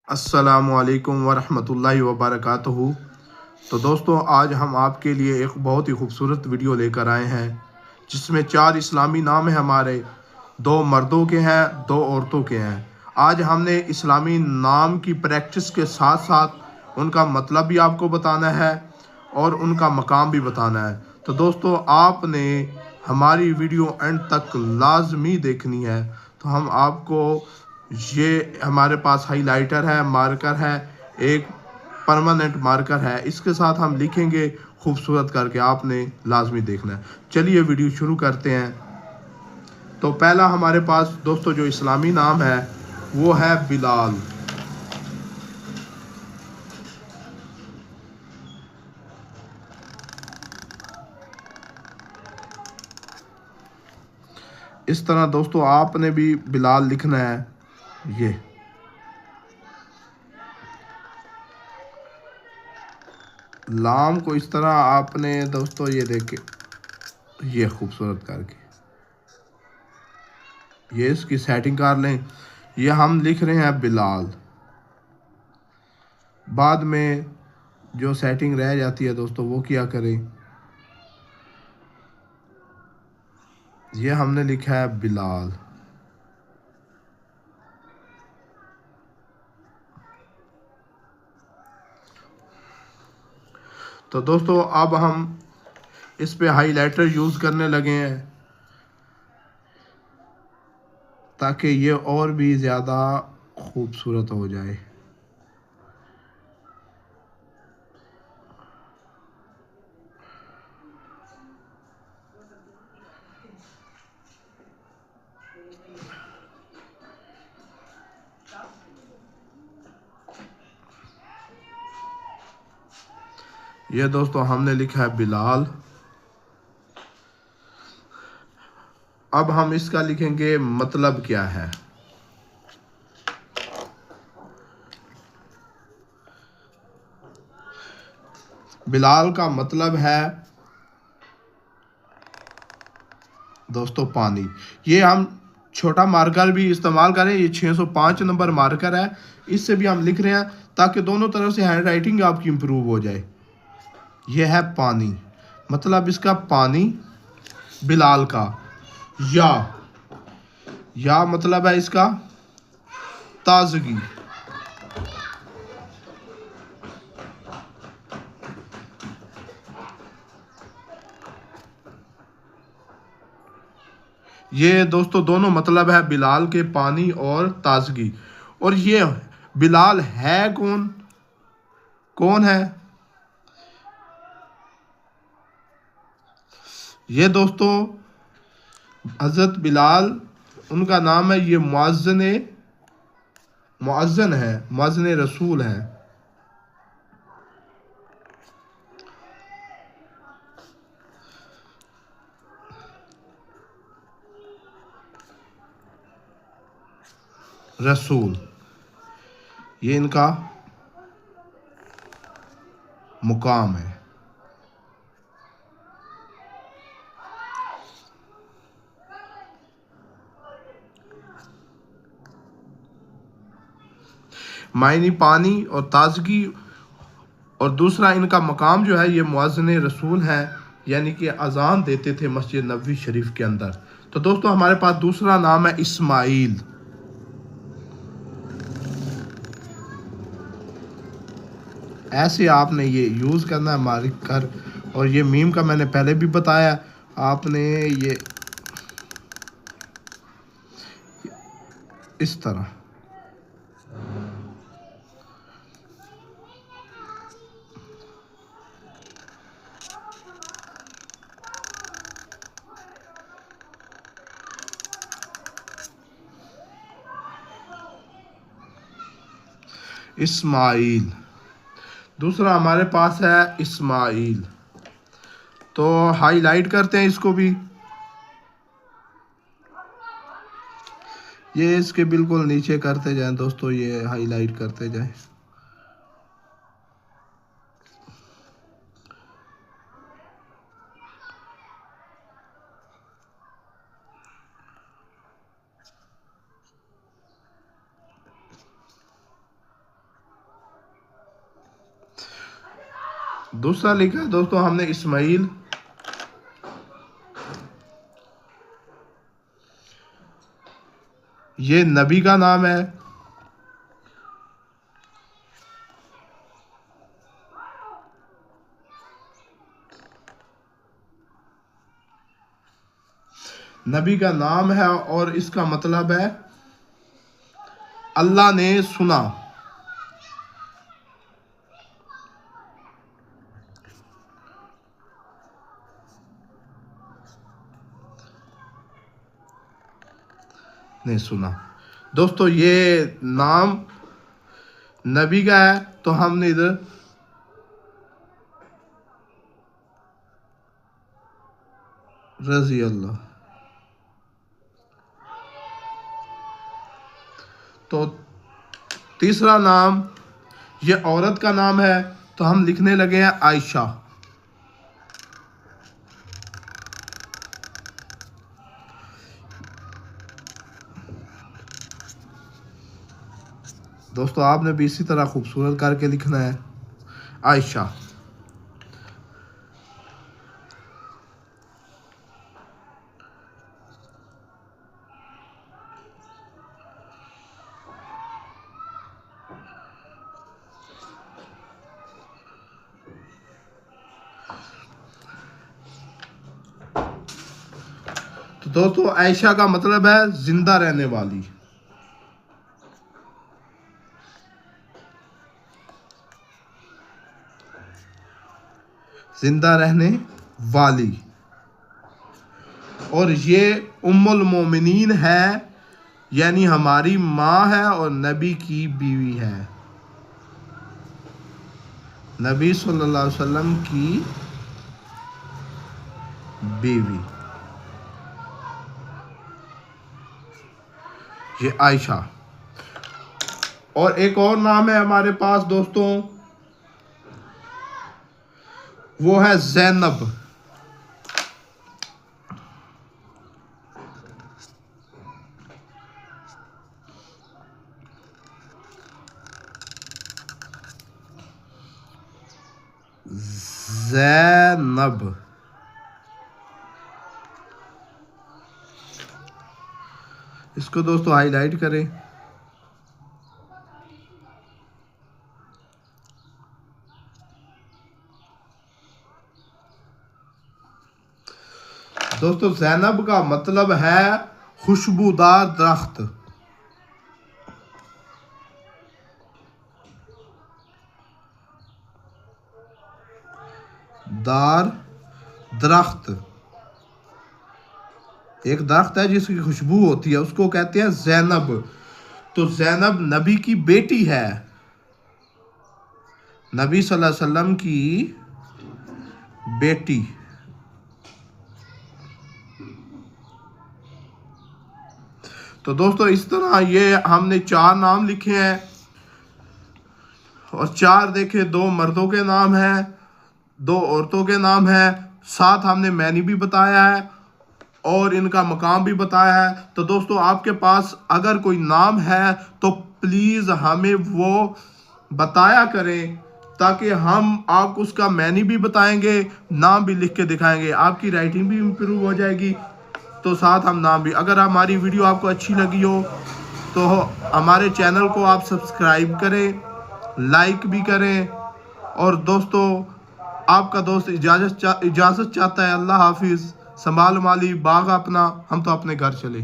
अस्सलामुअलैकुम वरहमतुल्लाहि वबरकातुहू। तो दोस्तों, आज हम आपके लिए एक बहुत ही खूबसूरत वीडियो लेकर आए हैं जिसमें चार इस्लामी नाम हैं हमारे। दो मर्दों के हैं, दो औरतों के हैं। आज हमने इस्लामी नाम की प्रैक्टिस के साथ साथ उनका मतलब भी आपको बताना है और उनका मकाम भी बताना है। तो दोस्तों, आपने हमारी वीडियो एंड तक लाजमी देखनी है। तो हम आपको, ये हमारे पास हाइलाइटर है, मार्कर है, एक परमानेंट मार्कर है, इसके साथ हम लिखेंगे खूबसूरत करके। आपने लाजमी देखना है। चलिए वीडियो शुरू करते हैं। तो पहला हमारे पास दोस्तों जो इस्लामी नाम है वो है बिलाल। इस तरह दोस्तों आपने भी बिलाल लिखना है। ये लाम को इस तरह आपने दोस्तों ये देखे, ये खूबसूरत करके ये इसकी सेटिंग कर लें। ये हम लिख रहे हैं बिलाल। बाद में जो सेटिंग रह जाती है दोस्तों वो क्या करें, ये हमने लिखा है बिलाल। तो दोस्तों अब हम इस पे हाइलाइटर यूज़ करने लगे हैं ताकि ये और भी ज़्यादा खूबसूरत हो जाए। ये दोस्तों हमने लिखा है बिलाल। अब हम इसका लिखेंगे मतलब क्या है। बिलाल का मतलब है दोस्तों पानी। ये हम छोटा मार्कर भी इस्तेमाल करें, ये 605 नंबर मार्कर है, इससे भी हम लिख रहे हैं ताकि दोनों तरफ से हैंड राइटिंग आपकी इम्प्रूव हो जाए। यह है पानी, मतलब इसका पानी। बिलाल का या मतलब है इसका ताजगी। ये दोस्तों दोनों मतलब है बिलाल के, पानी और ताजगी। और ये बिलाल है कौन, कौन है ये दोस्तों? हज़रत बिलाल, उनका नाम है, ये मुअज्जिन है, मुअज्जिन रसूल है। रसूल, ये इनका मुकाम है। मायनी पानी और ताजगी, और दूसरा इनका मकाम जो है ये मुअज्जिन रसूल है, यानी कि अजान देते थे मस्जिद नबवी शरीफ के अंदर। तो दोस्तों हमारे पास दूसरा नाम है इस्माइल। ऐसे आपने ये यूज़ करना है मालिक कर। और ये मीम का मैंने पहले भी बताया, आपने ये इस तरह इस्माइल। दूसरा हमारे पास है इस्माइल। तो हाईलाइट करते हैं इसको भी, ये इसके बिल्कुल नीचे करते जाएं दोस्तों, ये हाईलाइट करते जाएं। दूसरा लिखा है दोस्तों हमने इस्माइल। ये नबी का नाम है। नबी का नाम है और इसका मतलब है अल्लाह ने सुना। ने सुना। दोस्तों ये नाम नबी का है तो हमने इधर रजी अल्लाह। तो तीसरा नाम ये औरत का नाम है तो हम लिखने लगे हैं आयशा। दोस्तों आपने भी इसी तरह खूबसूरत करके लिखना है आयशा। तो दोस्तों आयशा का मतलब है जिंदा रहने वाली। जिंदा रहने वाली। और ये उम्मुल मोमिनीन है, यानी हमारी माँ है और नबी की बीवी है। नबी सल्लल्लाहु अलैहि वसल्लम की बीवी ये आयशा। और एक और नाम है हमारे पास दोस्तों, वो है ज़ैनब। ज़ैनब। इसको दोस्तों हाईलाइट करें। दोस्तों ज़ैनब का मतलब है खुशबूदार दरख्त। दार दरख्त, एक दरख्त है जिसकी खुशबू होती है, उसको कहते हैं ज़ैनब। तो ज़ैनब नबी की बेटी है, नबी सल्लल्लाहु अलैहि वसल्लम की बेटी। तो दोस्तों इस तरह ये हमने 4 नाम लिखे हैं और 4 देखे, 2 मर्दों के नाम हैं, 2 औरतों के नाम हैं, 7 हमने मैनी भी बताया है और इनका मकाम भी बताया है। तो दोस्तों आपके पास अगर कोई नाम है तो प्लीज़ हमें वो बताया करें, ताकि हम आपको उसका मैनी भी बताएंगे, नाम भी लिख के दिखाएंगे, आपकी राइटिंग भी इम्प्रूव हो जाएगी। तो साथ हम नाम भी, अगर हमारी वीडियो आपको अच्छी लगी हो तो हमारे चैनल को आप सब्सक्राइब करें, लाइक भी करें। और दोस्तों आपका दोस्त इजाज़त चाहता है। अल्लाह हाफिज़। संभाल माली बाग अपना, हम तो अपने घर चले।